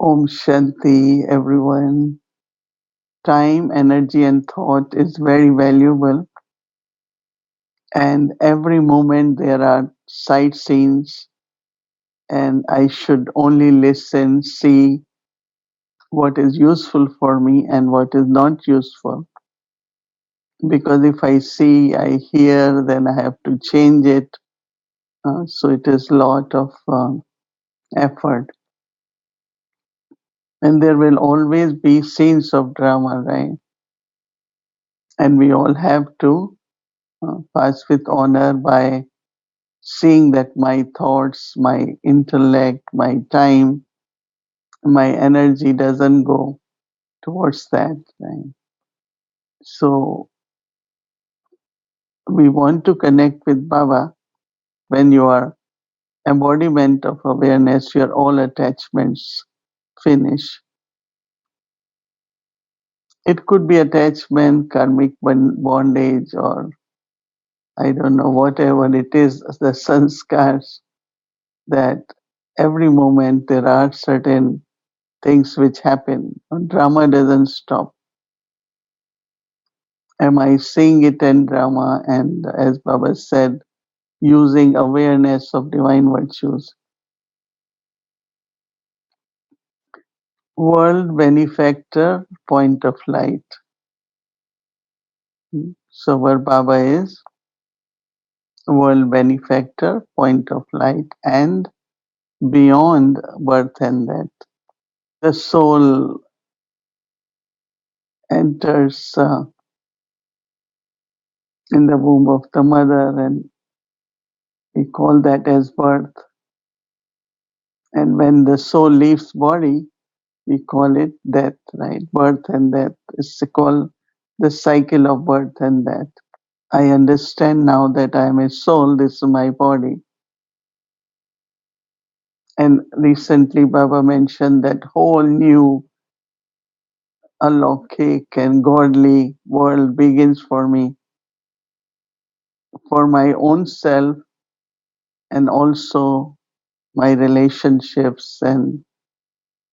Om Shanti, everyone. Time, energy, and thought is very valuable, and every moment there are sight scenes, and I should only listen, see what is useful for me and what is not useful. Because if I see, I hear, then I have to change it. So it is a lot of effort. And there will always be scenes of drama, right? And we all have to pass with honor by seeing that my thoughts, my intellect, my time, my energy doesn't go towards that. Right? So we want to connect with Baba. When you are embodiment of awareness, your all attachments finish. It could be attachment, karmic bondage, or I don't know, whatever it is, the sanskars, that every moment there are certain things which happen. Drama doesn't stop. Am I seeing it in drama? And as Baba said, using awareness of divine virtues. World benefactor, point of light. So where Baba is, world benefactor, point of light, and beyond birth and death. The soul enters in the womb of the mother, and we call that as birth. And when the soul leaves body, we call it death, right? Birth and death. It's called the cycle of birth and death. I understand now that I am a soul, this is my body. And recently Baba mentioned that whole new alokik and godly world begins for me, for my own self, and also my relationships and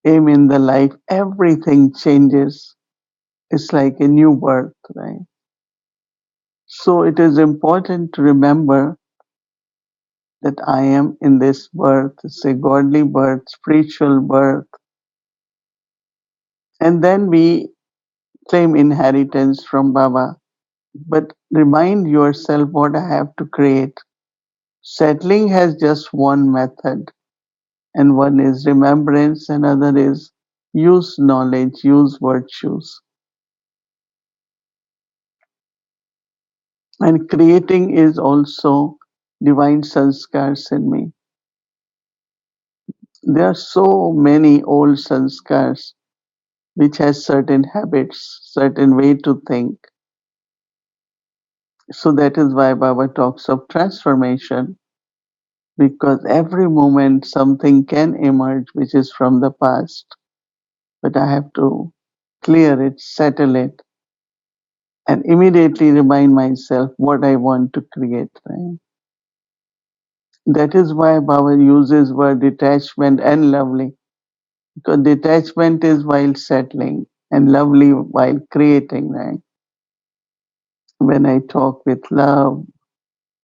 aim in the life. Everything changes. It's like a new birth, right? So it is important to remember that I am in this birth. It's a godly birth, spiritual birth. And then we claim inheritance from Baba. But remind yourself what I have to create. Settling has just one method, and one is remembrance, another is use knowledge, use virtues. And creating is also divine sanskars in me. There are so many old sanskars which has certain habits, certain way to think. So that is why Baba talks of transformation, because every moment something can emerge which is from the past, but I have to clear it, settle it, and immediately remind myself what I want to create. Right? That is why Baba uses word detachment and lovely, because detachment is while settling and lovely while creating. Right? When I talk with love,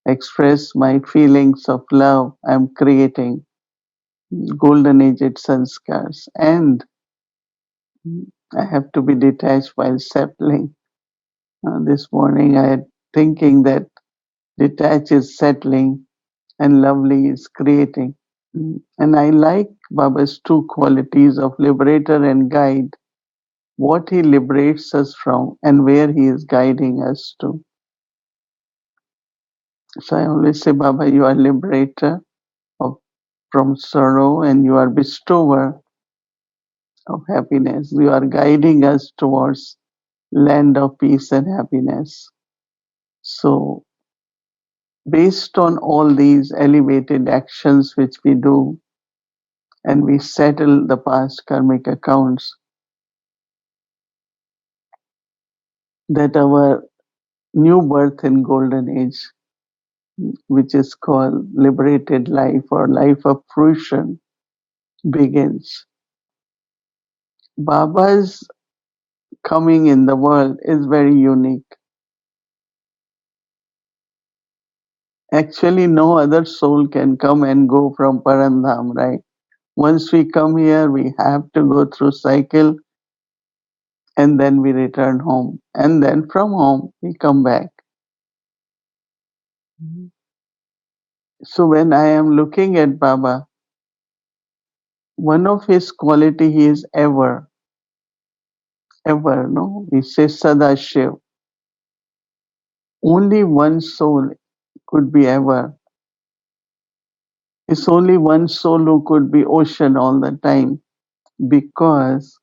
express my feelings of love, I'm creating golden aged sanskars. And I have to be detached while settling. This morning I had thinking that detach is settling and lovely is creating. And I like Baba's two qualities of liberator and guide, what he liberates us from and where he is guiding us to. So I always say, Baba, you are liberator from sorrow and you are bestower of happiness. You are guiding us towards land of peace and happiness. So based on all these elevated actions which we do, and we settle the past karmic accounts, that our new birth in golden age, which is called liberated life or life of fruition, begins. Baba's coming in the world is very unique. Actually, no other soul can come and go from Parandham, right? Once we come here, we have to go through cycle and then we return home. And then from home, we come back. So when I am looking at Baba, one of his quality he is ever, no? We say Sadashiv. Only one soul could be ever. It's only one soul who could be ocean all the time because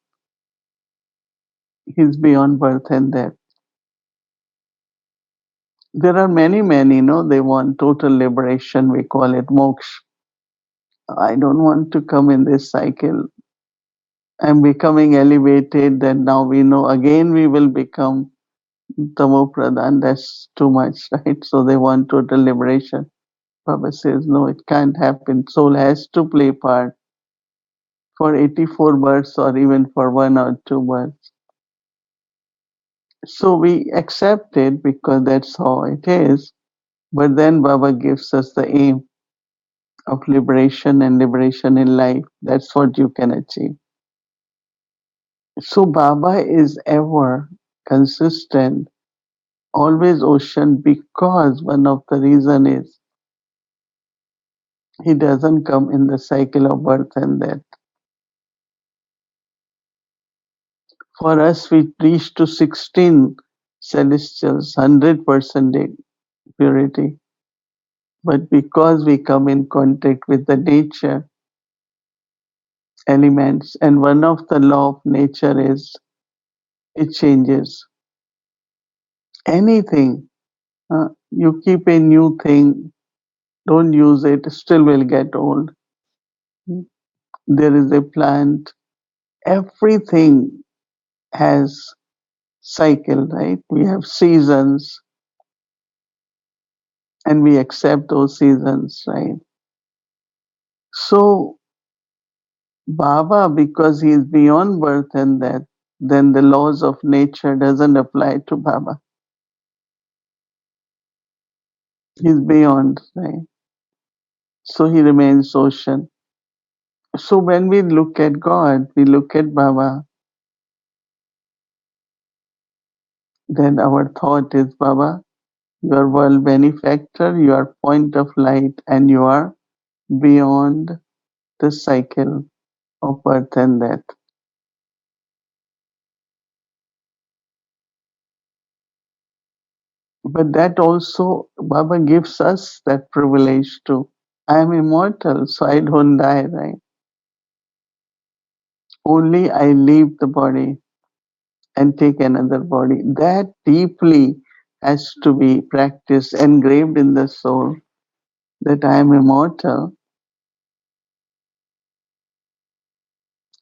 he's beyond birth and death. There are many, they want total liberation. We call it moksha. I don't want to come in this cycle. I'm becoming elevated, then now we know again we will become Tamo Pradhan. That's too much, right? So they want total liberation. Baba says, no, it can't happen. Soul has to play part for 84 births or even for 1 or 2 births. So we accept it because that's how it is. But then Baba gives us the aim of liberation and liberation in life. That's what you can achieve. So Baba is ever consistent, always ocean, because one of the reason is he doesn't come in the cycle of birth and death. For us, we reach to 16 celestials, 100% purity. But because we come in contact with the nature elements, and one of the law of nature is it changes. Anything, you keep a new thing, don't use it, still will get old. There is a plant, everything has cycle, right? We have seasons and we accept those seasons, right? So Baba, because he is beyond birth and death, then the laws of nature doesn't apply to Baba. He's beyond, right? So he remains ocean. So when we look at God, we look at Baba, then our thought is, Baba, you are world benefactor, you are point of light, and you are beyond the cycle of birth and death. But that also, Baba gives us that privilege too. I am immortal, so I don't die, right? Only I leave the body and take another body. That deeply has to be practiced, engraved in the soul that I am immortal.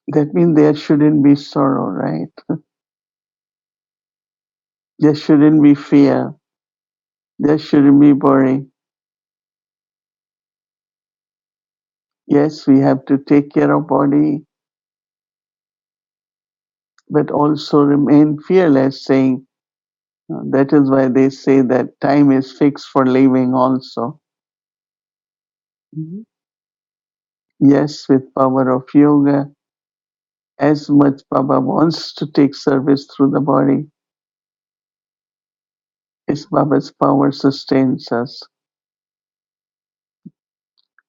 That means there shouldn't be sorrow, right? There shouldn't be fear. There shouldn't be worry. Yes, we have to take care of body, but also remain fearless, saying, that is why they say that time is fixed for living also. Mhm. Yes, with power of yoga, as much Baba wants to take service through the body, it's Baba's power sustains us.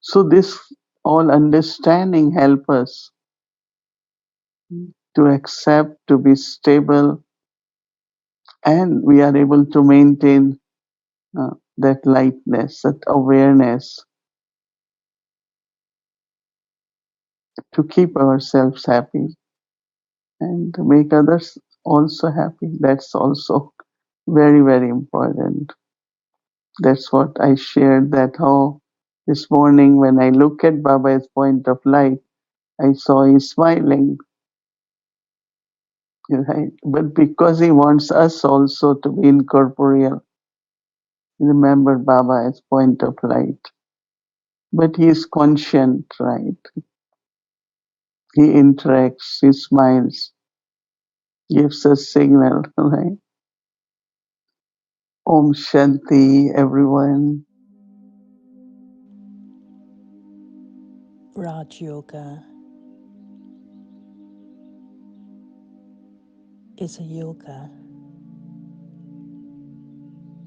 So this all understanding help us to accept, to be stable, and we are able to maintain that lightness, that awareness, to keep ourselves happy and to make others also happy. That's also very important. That's what I shared, that how this morning when I look at Baba's point of light, I saw he smiling, right? But because he wants us also to be incorporeal, remember Baba as point of light. But he is conscient, right? He interacts, he smiles. gives a signal, right? Om Shanti, everyone. Raj Yoga is a yoga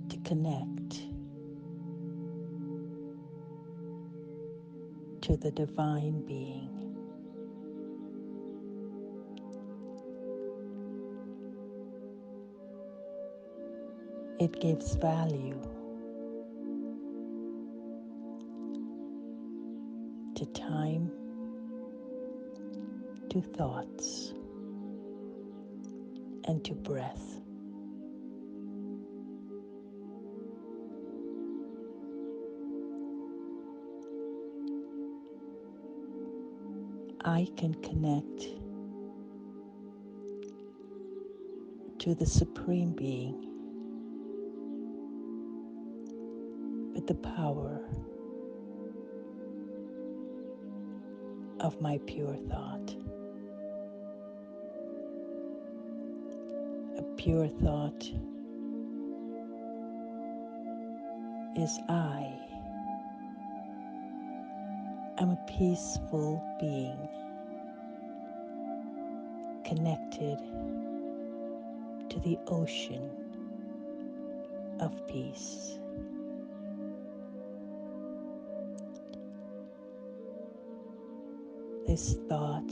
to connect to the divine being. It gives value to time, to thoughts, and to breath. I can connect to the Supreme Being with the power of my pure thought. A pure thought is I am a peaceful being connected to the ocean of peace. This thought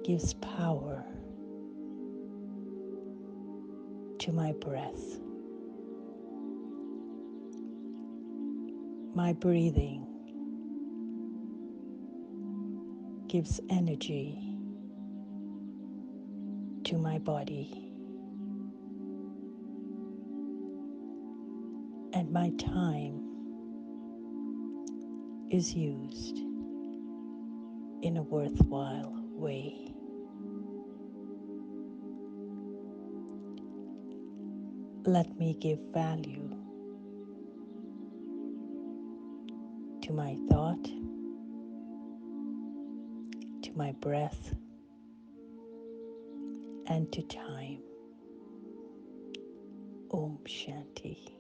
gives power to my breath. My breathing gives energy to my body, and my time is used in a worthwhile way. Let me give value to my thought, to my breath, and to time. Om Shanti.